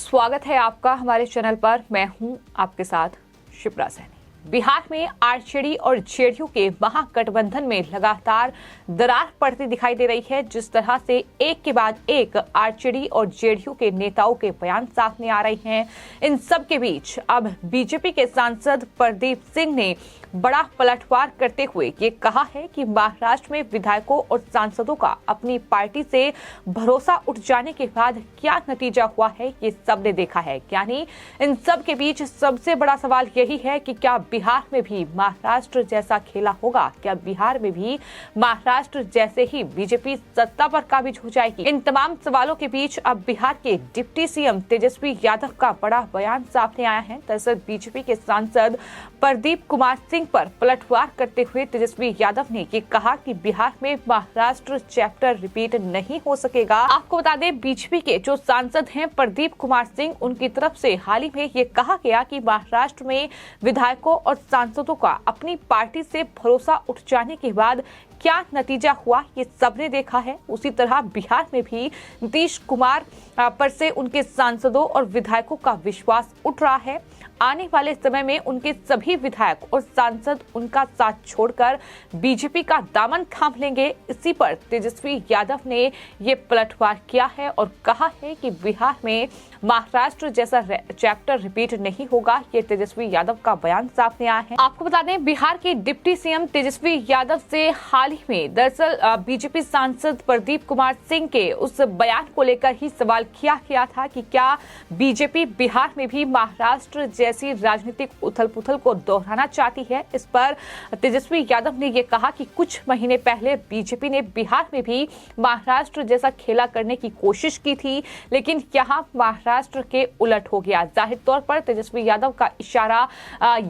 स्वागत है आपका हमारे चैनल पर। मैं हूं आपके साथ शिप्रा सैनी। बिहार में आरजेडी और जेडीयू के महागठबंधन में लगातार दरार पड़ती दिखाई दे रही है। जिस तरह से एक के बाद एक आरजेडी और जेडीयू के नेताओं के बयान सामने आ रहे हैं, इन सब के बीच अब बीजेपी के सांसद प्रदीप सिंह ने बड़ा पलटवार करते हुए ये कहा है कि महाराष्ट्र में विधायकों और सांसदों का अपनी पार्टी से भरोसा उठ जाने के बाद क्या नतीजा हुआ है, ये सबने देखा है। यानी इन सब के बीच सबसे बड़ा सवाल यही है कि क्या बिहार में भी महाराष्ट्र जैसा खेला होगा? क्या बिहार में भी महाराष्ट्र जैसे ही बीजेपी सत्ता पर काबिज हो जाएगी? इन तमाम सवालों के बीच अब बिहार के डिप्टी सीएम तेजस्वी यादव का बड़ा बयान सामने आया है। दरअसल बीजेपी के सांसद प्रदीप कुमार सिंह पर पलटवार करते हुए तेजस्वी यादव ने ये कहा कि बिहार में महाराष्ट्र चैप्टर रिपीट नहीं हो सकेगा। आपको बता दें, बीजेपी के जो सांसद हैं प्रदीप कुमार सिंह, उनकी तरफ से हाल ही में ये कहा गया कि महाराष्ट्र में विधायकों और सांसदों का अपनी पार्टी से भरोसा उठ जाने के बाद क्या नतीजा हुआ, ये सबने देखा है। उसी तरह बिहार में भी नीतीश कुमार पर से उनके सांसदों और विधायकों का विश्वास उठ रहा है। आने वाले समय में उनके सभी विधायक और सांसद उनका साथ छोड़कर बीजेपी का दामन थाम लेंगे। इसी पर तेजस्वी यादव ने ये पलटवार किया है और कहा है कि बिहार में महाराष्ट्र जैसा चैप्टर रिपीट नहीं होगा। ये तेजस्वी यादव का बयान सामने आया है। आपको बता दें, बिहार के डिप्टी सीएम तेजस्वी यादव से हाल ही में दरअसल बीजेपी सांसद प्रदीप कुमार सिंह के उस बयान को लेकर ही सवाल किया गया था कि क्या बीजेपी बिहार में भी महाराष्ट्र जैसी राजनीतिक उथल-पुथल को दोहराना चाहती है। इस पर तेजस्वी यादव ने यह कहा कि कुछ महीने पहले बीजेपी ने बिहार में भी महाराष्ट्र जैसा खेला करने की कोशिश की थी, लेकिन यहाँ महाराष्ट्र के उलट हो गया। जाहिर तौर पर तेजस्वी यादव का इशारा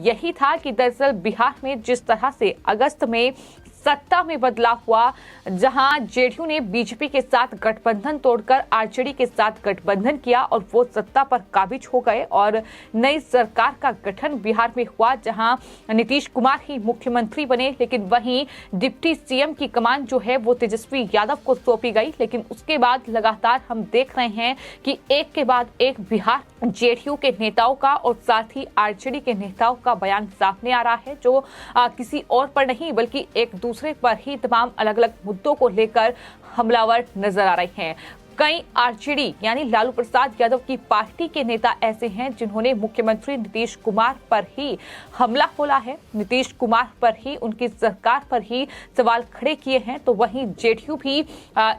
यही था कि दरअसल बिहार में जिस तरह से अगस्त में सत्ता में बदलाव हुआ, जहां जेडीयू ने बीजेपी के साथ गठबंधन तोड़कर आरजेडी के साथ गठबंधन किया और वो सत्ता पर काबिज हो गए और नई सरकार का गठन बिहार में हुआ, जहां नीतीश कुमार ही मुख्यमंत्री बने। लेकिन वहीं डिप्टी सीएम की कमान जो है वो तेजस्वी यादव को सौंपी गई। लेकिन उसके बाद लगातार हम देख रहे हैं कि एक के बाद एक बिहार जेडीयू के नेताओं का और साथ ही आरजेडी के नेताओं का बयान सामने आ रहा है, जो किसी और पर नहीं बल्कि एक दूसरे पर ही तमाम अलग अलग मुद्दों को लेकर हमलावर नजर आ रहे हैं। कई आरजेडी यानी लालू प्रसाद यादव की पार्टी के नेता ऐसे हैं जिन्होंने मुख्यमंत्री नीतीश कुमार पर ही हमला बोला है, नीतीश कुमार पर ही, उनकी सरकार पर ही सवाल खड़े किए हैं। तो वहीं जेडीयू भी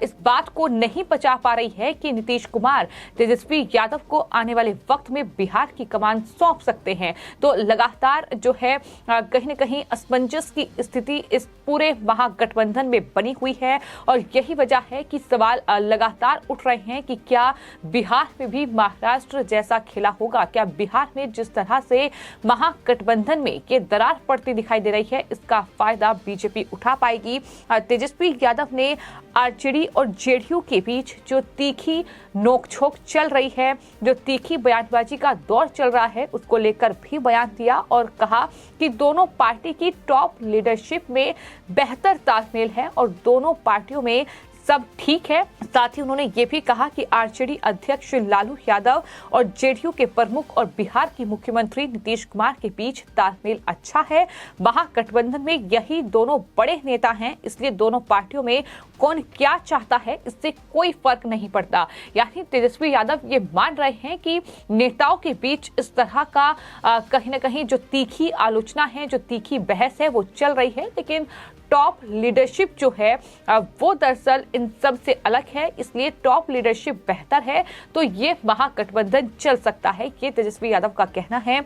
इस बात को नहीं पचा पा रही है कि नीतीश कुमार तेजस्वी यादव को आने वाले वक्त में बिहार की कमान सौंप सकते हैं। तो लगातार जो है कहीं न कहीं असमंजस की स्थिति इस पूरे महागठबंधन में बनी हुई है और यही वजह है कि सवाल लगातार उठ रहे हैं कि क्या बिहार में भी महाराष्ट्र जैसा खेला होगा? क्या बिहार में जिस तरह से महागठबंधन में ये दरार पड़ती दिखाई दे रही है, इसका फायदा बीजेपी उठा पाएगी? तेजस्वी यादव ने आरजेडी और जेडीयू के बीच जो तीखी नोकझोंक चल रही है, जो तीखी बयानबाजी का दौर चल रहा है, उसको लेकर भी बयान दिया और कहा कि दोनों पार्टी की टॉप लीडरशिप में बेहतर तालमेल है और दोनों पार्टियों में सब ठीक है। साथ ही उन्होंने ये भी कहा कि आरजेडी अध्यक्ष लालू यादव और जेडीयू के प्रमुख और बिहार की मुख्यमंत्री नीतीश कुमार के बीच तालमेल अच्छा है। महागठबंधन में यही दोनों बड़े नेता हैं, इसलिए दोनों पार्टियों में कौन क्या चाहता है इससे कोई फर्क नहीं पड़ता। यानी तेजस्वी यादव ये मान रहे हैं कि नेताओं के बीच इस तरह का कहीं न कहीं जो तीखी आलोचना है, जो तीखी बहस है वो चल रही है, लेकिन टॉप लीडरशिप जो है वो दरअसल इन सब से अलग है, इसलिए टॉप लीडरशिप बेहतर है तो ये महागठबंधन चल सकता है, ये तेजस्वी यादव का कहना है।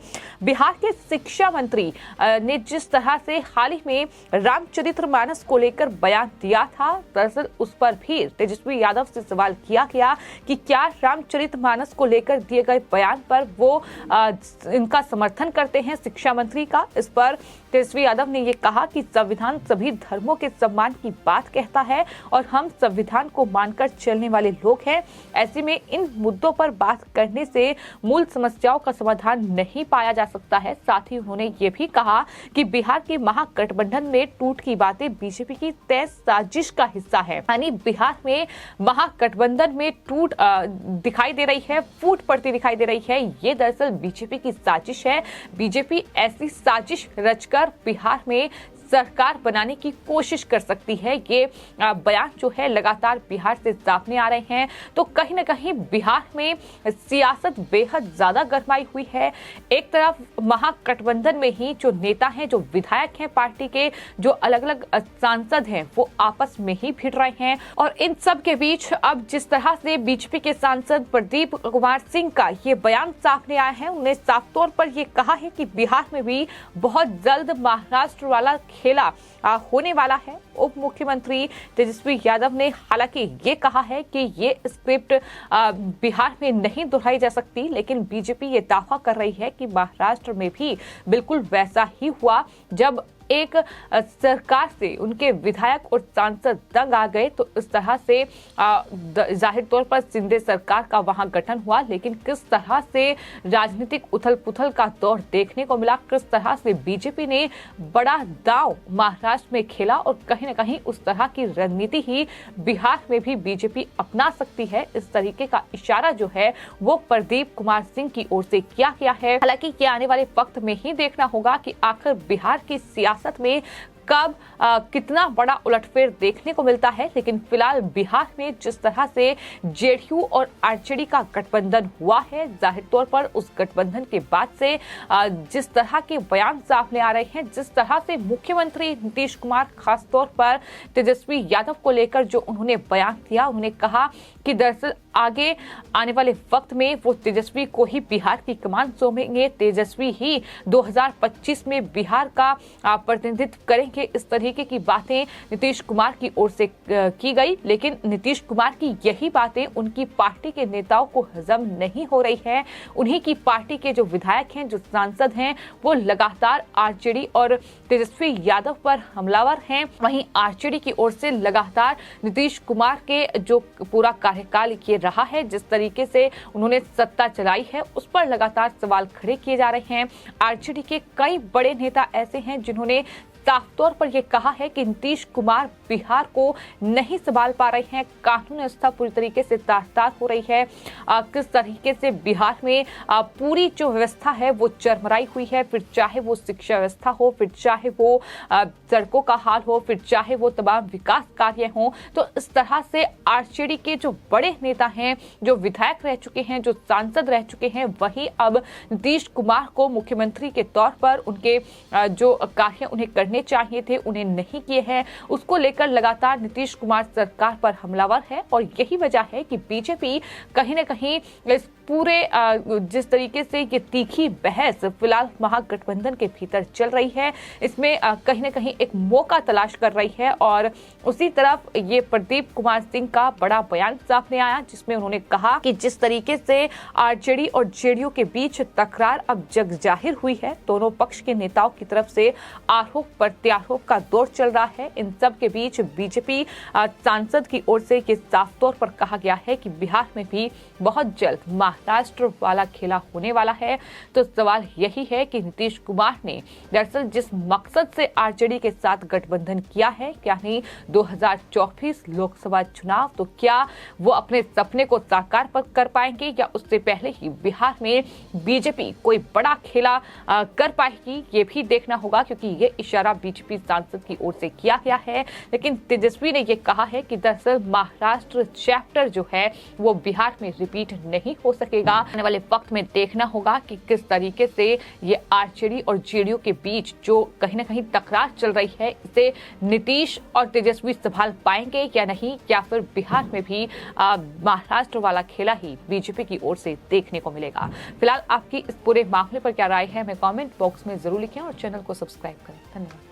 बिहार के शिक्षा मंत्री ने जिस तरह से हाल ही में रामचरितमानस को लेकर बयान दिया था, दरअसल उस पर भी तेजस्वी यादव से सवाल किया गया कि क्या रामचरितमानस को लेकर दिए गए बयान पर वो इनका समर्थन करते हैं शिक्षा मंत्री का। इस पर तेजस्वी यादव ने ये कहा कि संविधान सभी धर्मों के सम्मान की बात कहता है और हम संविधान को मानकर चलने वाले लोग हैं। ऐसे में इन मुद्दों पर बात करने से मूल समस्याओं का समाधान नहीं पाया जा सकता है। साथ ही उन्होंने ये भी कहा कि बिहार के महागठबंधन में टूट की बातें बीजेपी की तय साजिश का हिस्सा है। यानी बिहार में महागठबंधन में टूट दिखाई दे रही है, फूट पड़ती दिखाई दे रही है। ये दरअसल बीजेपी की साजिश है। बीजेपी ऐसी साजिश रचकर बिहार में सरकार बनाने की कोशिश कर सकती है। ये बयान जो है लगातार बिहार से सामने आ रहे हैं। तो कहीं ना कहीं बिहार में सियासत बेहद ज्यादा गरमाई हुई है। एक तरफ महागठबंधन में ही जो नेता हैं, जो विधायक हैं पार्टी के, जो अलग अलग सांसद हैं, वो आपस में ही भिड़ रहे हैं। और इन सब के बीच अब जिस तरह से बीजेपी के सांसद प्रदीप कुमार सिंह का ये बयान सामने आया है, उन्होंने साफ तौर पर यह कहा है कि बिहार में भी बहुत जल्द महाराष्ट्र वाला खेला होने वाला है। उप मुख्यमंत्री तेजस्वी यादव ने हालांकि ये कहा है कि ये स्क्रिप्ट बिहार में नहीं दोहराई जा सकती, लेकिन बीजेपी ये दावा कर रही है कि महाराष्ट्र में भी बिल्कुल वैसा ही हुआ। जब एक सरकार से उनके विधायक और सांसद दंग आ गए तो इस तरह से जाहिर तौर पर शिंदे सरकार का वहां गठन हुआ। लेकिन किस तरह से राजनीतिक उथल पुथल का दौर देखने को मिला, किस तरह से बीजेपी ने बड़ा दांव महाराष्ट्र में खेला और कहीं न कहीं उस तरह की रणनीति ही बिहार में भी बीजेपी अपना सकती है, इस तरीके का इशारा जो है वो प्रदीप कुमार सिंह की ओर से किया गया है। हालांकि ये आने वाले वक्त में ही देखना होगा कि आखिर बिहार की सियासत में कब कितना बड़ा उलटफेर देखने को मिलता है। लेकिन फिलहाल बिहार में जिस तरह से जेडीयू और आरजेडी का गठबंधन हुआ है, जाहिर तौर पर उस गठबंधन के बाद से जिस तरह के बयान सामने आ रहे हैं, जिस तरह से मुख्यमंत्री नीतीश कुमार खास तौर पर तेजस्वी यादव को लेकर जो उन्होंने बयान दिया, उन्होंने कहा कि दरअसल आगे आने वाले वक्त में वो तेजस्वी को ही बिहार की कमान सौंपेंगे, तेजस्वी ही 2025 में बिहार का प्रतिनिधित्व करेंगे। इस तरीके की बातें नीतीश कुमार की ओर से की गई। लेकिन नीतीश कुमार की यही बातें उनकी पार्टी के नेताओं को हजम नहीं हो रही है। उन्हीं की पार्टी के जो विधायक हैं, जो सांसद हैं, वो लगातार आरजेडी और तेजस्वी यादव पर हमलावर हैं। वहीं आरजेडी की ओर से लगातार नीतीश कुमार के जो पूरा कार्यकाल ये रहा है, जिस तरीके से उन्होंने सत्ता चलाई है, उस पर लगातार सवाल खड़े किए जा रहे हैं। आरजेडी के कई बड़े नेता ऐसे हैं जिन्होंने साफ तौर पर यह कहा है कि नीतीश कुमार बिहार को नहीं संभाल पा रहे हैं, कानून व्यवस्था पूरी तरीके से तार-तार हो रही है। किस तरीके से बिहार में पूरी जो व्यवस्था है वो चरमराई हुई है, फिर चाहे वो शिक्षा व्यवस्था हो, फिर चाहे वो सड़कों का हाल हो, फिर चाहे वो तमाम विकास कार्य हों। तो इस तरह से आरजेडी के जो बड़े नेता हैं, जो विधायक रह चुके हैं, जो सांसद रह चुके हैं, वही अब नीतीश कुमार को मुख्यमंत्री के तौर पर उनके जो कार्य उन्हें करने चाहिए थे, उन्हें नहीं किए हैं, उसको लेकर लगातार नीतीश कुमार सरकार पर हमलावर है। और यही वजह है कि बीजेपी कहीं न कहीं इस पूरे जिस तरीके से ये तीखी बहस फिलहाल महागठबंधन के भीतर चल रही है, इसमें कहीं न कहीं एक मौका तलाश कर रही है। और उसी तरफ ये प्रदीप कुमार सिंह का बड़ा बयान सामने आया, जिसमें उन्होंने कहा कि जिस तरीके से आरजेडी और जेडीयू के बीच तकरार अब जग जाहिर हुई है, दोनों पक्ष के नेताओं की तरफ से आरोप प्रत्यारोप का दौर चल रहा है। इन सब के बीच बीजेपी सांसद की ओर से ये साफ तौर पर कहा गया है कि बिहार में भी बहुत जल्द महाराष्ट्र वाला खेला होने वाला है। तो सवाल यही है कि नीतीश कुमार ने दरअसल जिस मकसद से आरजेडी के साथ गठबंधन किया है, यानी 2024 लोकसभा चुनाव, तो क्या वो अपने सपने को साकार कर पाएंगे या उससे पहले ही बिहार में बीजेपी कोई बड़ा खेला कर पाएगी, ये भी देखना होगा। क्योंकि ये इशारा बीजेपी सांसद की ओर से किया गया है। लेकिन तेजस्वी ने यह कहा है कि दरअसल महाराष्ट्र चैप्टर जो है वो बिहार में रिपीट नहीं हो सकेगा। आने वाले वक्त में देखना होगा कि किस तरीके से ये आरजेडी और जेडीयू के बीच जो कहीं ना कहीं तकरार चल रही है, इसे नीतीश और तेजस्वी संभाल पाएंगे या नहीं, या फिर बिहार में भी महाराष्ट्र वाला खेला ही बीजेपी की ओर से देखने को मिलेगा। फिलहाल आपकी इस पूरे मामले पर क्या राय है, हमें कमेंट बॉक्स में जरूर लिखें और चैनल को सब्सक्राइब करें। धन्यवाद।